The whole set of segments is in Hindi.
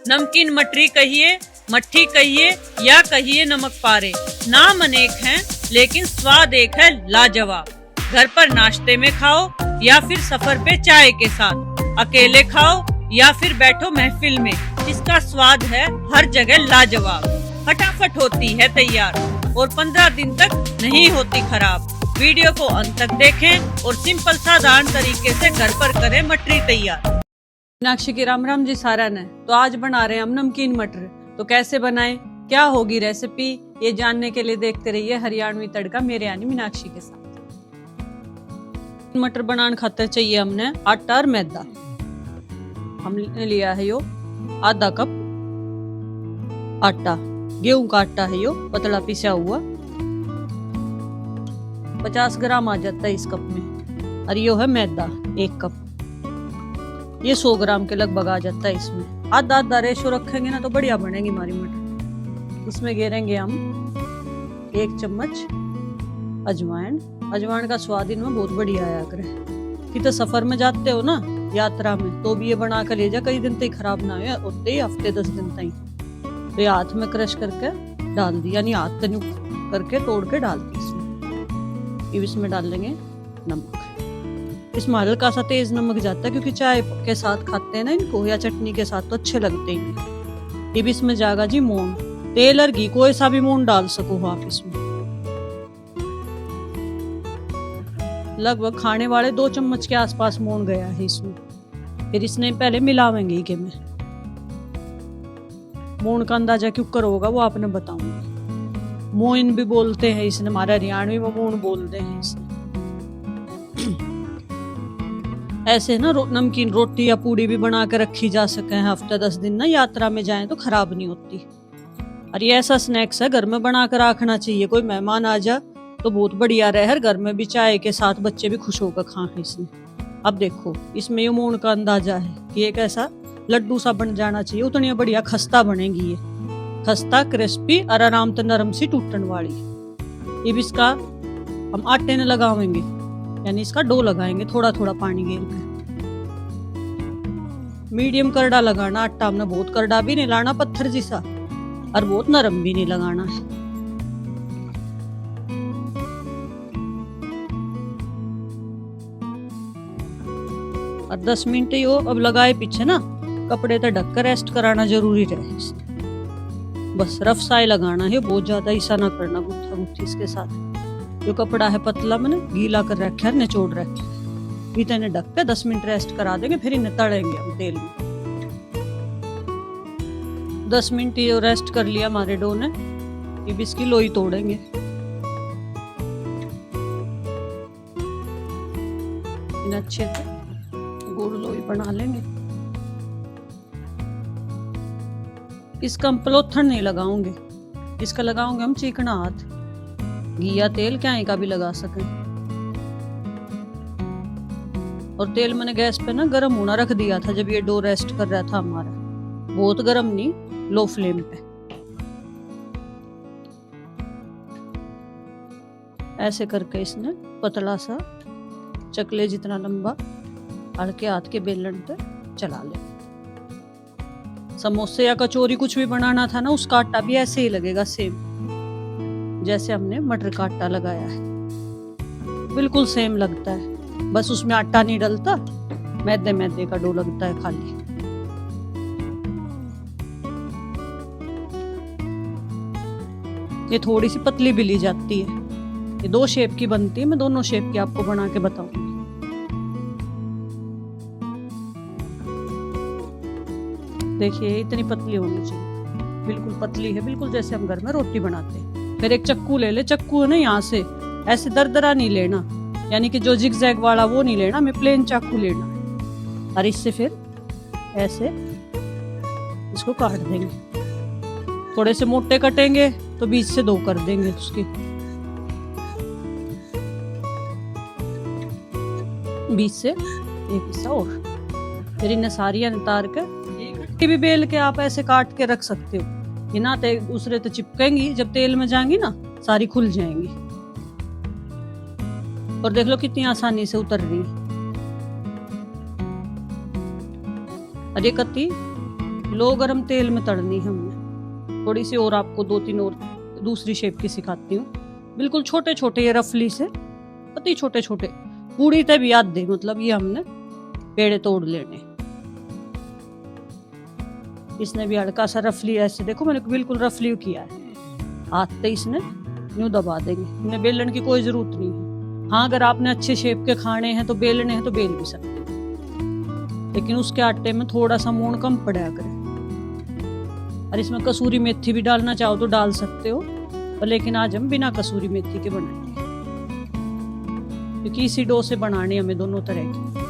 नमकीन मटरी कहिए, मट्ठी कहिए या कहिए नमक पारे, नाम अनेक हैं लेकिन स्वाद एक है लाजवाब। घर पर नाश्ते में खाओ या फिर सफर पे चाय के साथ, अकेले खाओ या फिर बैठो महफिल में, इसका स्वाद है हर जगह लाजवाब। फटाफट होती है तैयार और 15 दिन तक नहीं होती खराब। वीडियो को अंत तक देखें और सिंपल साधारण तरीके से घर पर करें मटरी तैयार। मीनाक्षी की राम राम जी सारा ने। तो आज बना रहे हैं हम नमकीन मटर। तो कैसे बनाएं, क्या होगी रेसिपी, ये जानने के लिए देखते रहिए हरियाणवी तड़का मेरे यानी मीनाक्षी के साथ। मटर बनाने खातर चाहिए हमने आटा और मैदा। हमने लिया है यो आधा कप आटा, गेहूं का आटा है यो पतला पिसा हुआ, 50 ग्राम आ जाता है इस कप में। और यो है मैदा 1 कप, ये 100 ग्राम के लगभग आ जाता है इसमें। आधा आधा रेशो रखेंगे ना तो बढ़िया बनेगी हमारी मटर। इसमें घेरेंगे हम 1 चम्मच अजवाइन। अजवाइन का स्वाद इनमें बहुत बढ़िया आया करे। कि तो सफर में जाते हो ना यात्रा में तो भी ये बना कर ले जा, कई दिन तक खराब ना हो, होते ही हफ्ते 10 दिन तक। तो ये हाथ में क्रश करके डाल दी, यानी हाथ तनु करके तोड़ के डाल दी इसमें। अब इसमें डाल लेंगे नमक। इसमें हल्का सा तेज नमक जाता है क्योंकि चाय के साथ खाते हैं ना इनको, या चटनी के साथ तो अच्छे लगते हैं। ये भी इसमें जाएगा जी मूंग, तेल और घी कोई सा भी मूंग डाल सको आप इसमें। लगभग खाने वाले 2 चम्मच के आसपास मूंग गया है इसमें। फिर इसने पहले मिलावेंगे के में। मूंग का अंदाजा क्यों कर होगा वो आपने बताऊंगी। मोइन भी बोलते हैं इसने, हमारे हरियाणवी में मूंग बोलते हैं इसने। ऐसे ना नमकीन रोटी या पूड़ी भी बना के रखी जा सके हैं हफ्ता 10 दिन ना, यात्रा में जाएं तो खराब नहीं होती। और ये ऐसा स्नैक्स है घर में बना कर रखना चाहिए। कोई मेहमान आ जा तो बहुत बढ़िया रहे, हर घर में भी चाय के साथ बच्चे भी खुश होकर खाएं इसमें। अब देखो इसमें ये मूंग का अंदाजा है कि एक ऐसा लड्डू सा बन जाना चाहिए, उतनी बढ़िया खस्ता बनेगी ये, खस्ता क्रिस्पी और आराम से नरम सी टूटन वाली। ये भी इसका हम आटे ने लगावेंगे, यानी इसका डो लगाएंगे थोड़ा थोड़ा पानी घेर के। मीडियम करड़ा लगाना आटा, हमने बहुत करड़ा भी नहीं लाना पत्थर जैसा, और बहुत नरम भी नहीं लगाना है। और 10 मिनट ही हो अब लगाए पीछे ना, कपड़े तो ढक कर रेस्ट कराना जरूरी रहे इसे। बस रफ साई लगाना है, बहुत ज्यादा ऐसा ना करना गुत्था गुत्थी इसके साथ। जो कपड़ा है पतला मैंने गीला कर रखा है, निचोड़ रखा है। इतने ढक के 10 मिनट रेस्ट करा देंगे, फिर इन्हें तड़ेंगे हम तेल में। 10 मिनट ये रेस्ट कर लिया हमारे डो ने। ये इसकी लोई तोड़ेंगे। इन अच्छे से गोल लोई बना लेंगे। इसका हम पलोथन नहीं लगाओगे, इसका लगाओगे हम चिकना हाथ। घी या तेल क्या का भी लगा सकें। और तेल मैंने गैस पे ना गर्म होना रख दिया था जब ये डो रेस्ट कर रहा था हमारा। बहुत गर्म नहीं, लो फ्लेम पे। ऐसे करके इसने पतला सा चकले जितना लंबा हल्के हाथ के बेलन पे चला ले। समोसे या कचौरी कुछ भी बनाना था ना, उसका आटा भी ऐसे ही लगेगा सेम जैसे हमने मटर का आटा लगाया है, बिल्कुल सेम लगता है। बस उसमें आटा नहीं डलता, मैदे मैदे का डो लगता है खाली। ये थोड़ी सी पतली भी ली जाती है। ये 2 शेप की बनती है, मैं दोनों शेप की आपको बना के बताऊंगी। देखिए इतनी पतली होनी चाहिए, बिल्कुल पतली है, बिल्कुल जैसे हम घर में रोटी बनाते हैं। फिर एक चक्कू ले ले, चक्कू है ना यहाँ से ऐसे दरदरा नहीं लेना, यानी कि जो जिगजैग वाला वो नहीं लेना, हमें प्लेन चाकू लेना है। और इससे फिर ऐसे इसको काट देंगे। थोड़े से मोटे कटेंगे तो बीच से 2 कर देंगे उसके, बीच से एक हिस्सा और। फिर इन्हें सारियां उतार कर भी बेल के आप ऐसे काट के रख सकते हो। ये ना दूसरे तो चिपकेंगी, जब तेल में जाएंगी ना सारी खुल जाएंगी। और देख लो कितनी आसानी से उतर रही है। और ये कत्ती लो गरम तेल में तड़नी है हमने। थोड़ी सी और आपको 2-3 और दूसरी शेप की सिखाती हूँ। बिल्कुल छोटे छोटे ये रफली से अति छोटे छोटे पूरी तब याद दे, मतलब ये हमने पेड़े तोड़ लेने। इसने भी हल्का सा रफली ऐसे देखो मैंने बिल्कुल रफली किया है। हाथ से इसने यूं दबा देंगे, इन्हें बेलन की कोई जरूरत नहीं है। हाँ अगर आपने अच्छे शेप के खाने हैं तो बेलने हैं तो बेल भी सकते हैं, लेकिन उसके आटे में थोड़ा सा मोण कम पड़ा करे। और इसमें कसूरी मेथी भी डालना चाहो तो डाल सकते हो, पर लेकिन आज हम बिना कसूरी मेथी के बनाएंगे क्योंकि इसी डो से बनानी हमें दोनों तरह की।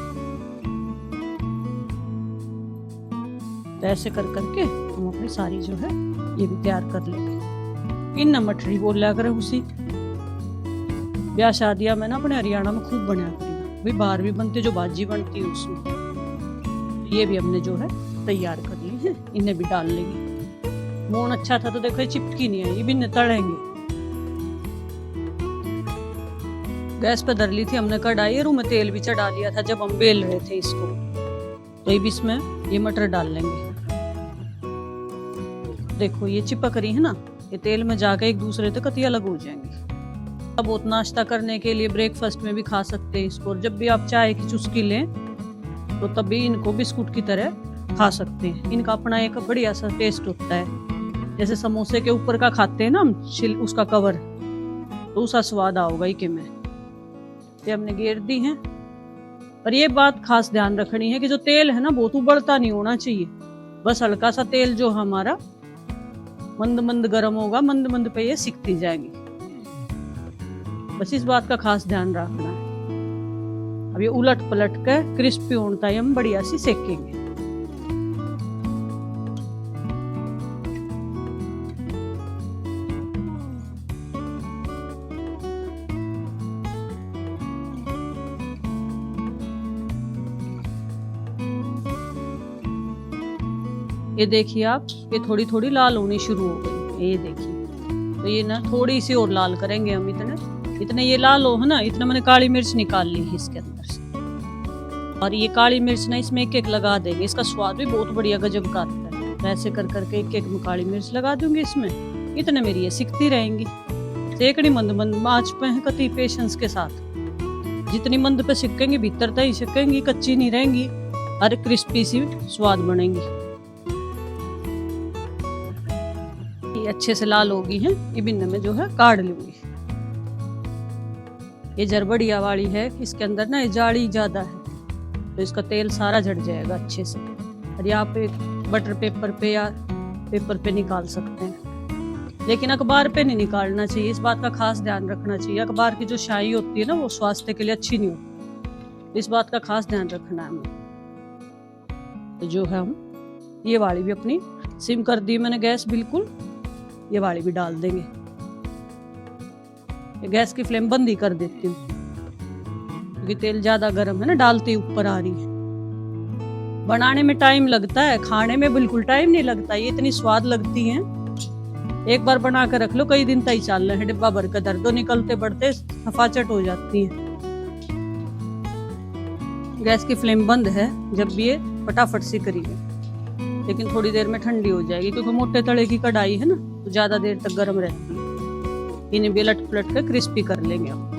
तो ऐसे कर करके हम अपनी सारी जो है ये भी तैयार कर लेंगे। इन मठरी बोल लिया करें उसी ब्याह शादियां में ना अपने हरियाणा में खूब बनाया करेंगे, भाई बाहर भी बनती जो भाजी बनती है उसमें। ये भी हमने जो है तैयार कर ली है, इन्हें भी डाल लेंगे। मोन अच्छा था तो देखो ये चिपकी नहीं है, ये भी तड़ेंगे। गैस पे धर ली थी हमने कढ़ाई और में तेल भी चढ़ा लिया था जब हम बेल रहे थे इसको। तो ये भी इसमें ये मटर डाल लेंगे। देखो ये चिपक रही है ना, ये तेल में जाकर एक दूसरे से कती अलग हो जाएंगी। अब बहुत नाश्ता करने के लिए ब्रेकफास्ट में भी खा सकते हैं इसको, और जब भी आप चाय की चुस्की लें तो तभी इनको बिस्कुट की तरह खा सकते हैं। इनका अपना एक बढ़िया सा टेस्ट होता है, जैसे समोसे के ऊपर का खाते हैं ना हम उसका कवर, तो उसका स्वाद आओगा ही कि मैं ये हमने घेर दी है। और ये बात खास ध्यान रखनी है कि जो तेल है ना बहुत उबलता नहीं होना चाहिए, बस हल्का सा तेल जो हमारा मंद मंद गर्म होगा, मंद मंद पे ये सिकती जाएगी। बस इस बात का खास ध्यान रखना है। अब ये उलट पलट कर क्रिस्पी होता है हम बढ़िया सी सेकेंगे। ये देखिए आप, ये थोड़ी थोड़ी लाल होनी शुरू हो गई, ये देखिए। तो ये ना थोड़ी सी और लाल करेंगे हम, इतने ये लाल हो है ना, इतना मैंने काली मिर्च निकाल ली है इसके अंदर से। और ये काली मिर्च ना इसमें एक एक लगा देंगे, इसका स्वाद भी बहुत बढ़िया गजब का आता है। तो ऐसे कर करके एक एक में काली मिर्च लगा दूंगी इसमें। इतने मेरी ये सिकती रहेंगी। सेकड़ी मंद मंद आंच पे है कति पेशेंस के साथ। जितनी मंद पे सिकेंगी भीतर तक ही सिकेंगी, कच्ची नहीं रहेंगी और क्रिस्पी सी स्वाद बनेंगी। अच्छे से लाल होगी है, ये बिन्ने में जो है काट लूंगी। ये जरबड़िया वाली है, इसके अंदर ना जाली ज्यादा है तो इसका तेल सारा झड़ जाएगा अच्छे से। और यहाँ पे बटर पेपर पे या पेपर पे निकाल सकते हैं, लेकिन अखबार पे नहीं निकालना चाहिए। इस बात का खास ध्यान रखना चाहिए। अखबार की जो स्याही होती है ना वो स्वास्थ्य के लिए अच्छी नहीं होती, इस बात का खास ध्यान रखना है हमें। तो जो है हम ये वाली भी अपनी सिम कर दी मैंने गैस बिल्कुल, ये वाली भी डाल देंगे। ये गैस की फ्लेम बंद ही कर देती हूँ क्योंकि तेल ज्यादा गर्म है ना, डालते ही ऊपर आ रही है। बनाने में टाइम लगता है, खाने में बिल्कुल टाइम नहीं लगता। ये इतनी स्वाद लगती है, एक बार बना कर रख लो कई दिन तक चल रहे हैं, डिब्बा भर कर धर दो, निकलते बढ़ते सफाचट हो जाती है। गैस की फ्लेम बंद है जब भी ये फटाफट सी करिए, लेकिन थोड़ी देर में ठंडी हो जाएगी क्योंकि मोटे तले की कढ़ाई है ना तो ज्यादा देर तक गर्म रहती है। इन्हें भी लट पलट कर क्रिस्पी कर लेंगे हम।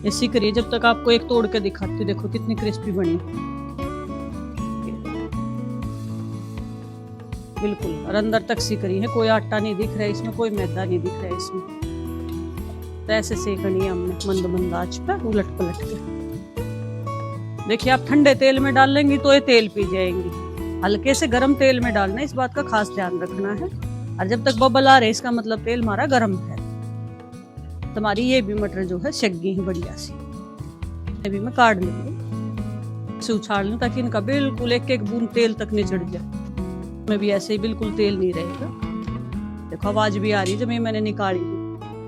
ऐसी करिए जब तक आपको एक तोड़ के दिखाती हूँ, देखो कितनी क्रिस्पी बनी बिल्कुल। और अंदर तक सी करी है, कोई आटा नहीं दिख रहा है इसमें, कोई मैदा नहीं दिख रहा है इसमें। तो ऐसे सेकनी है हमने मंद मंद आंच पर उलट पलट के। देखिए आप ठंडे तेल में डाल लेंगी तो ये तेल पी जाएंगी, हल्के से गर्म तेल में डालना है, इस बात का खास ध्यान रखना है। और जब तक बबल आ रहे इसका मतलब तेल हमारा गर्म है। तुम्हारी ये भी मटर जो है सेक गई है बढ़िया सी। ये भी मैं काट लूंगी, इसे उछाल लूं ताकि इनका बिल्कुल एक एक बूंद तेल तक नहीं चढ़ जाए। में भी ऐसे ही बिल्कुल तेल नहीं रहेगा। देखो आवाज भी आ रही है जब ये मैंने निकाली।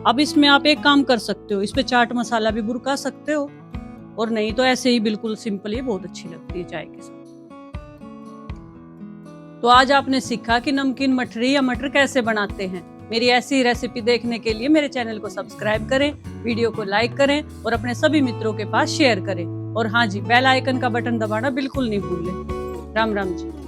अब इसमें आप एक काम कर सकते हो, इस पे चाट मसाला भी बुरका सकते हो, और नहीं तो ऐसे ही बिल्कुल सिंपल ही बहुत अच्छी लगती है चाय के साथ। तो आज आपने सीखा कि नमकीन मठरी या मटर कैसे बनाते हैं। मेरी ऐसी रेसिपी देखने के लिए मेरे चैनल को सब्सक्राइब करें, वीडियो को लाइक करें और अपने सभी मित्रों के पास शेयर करें। और हाँ जी, बेल आइकन का बटन दबाना बिल्कुल नहीं भूलें। राम राम जी।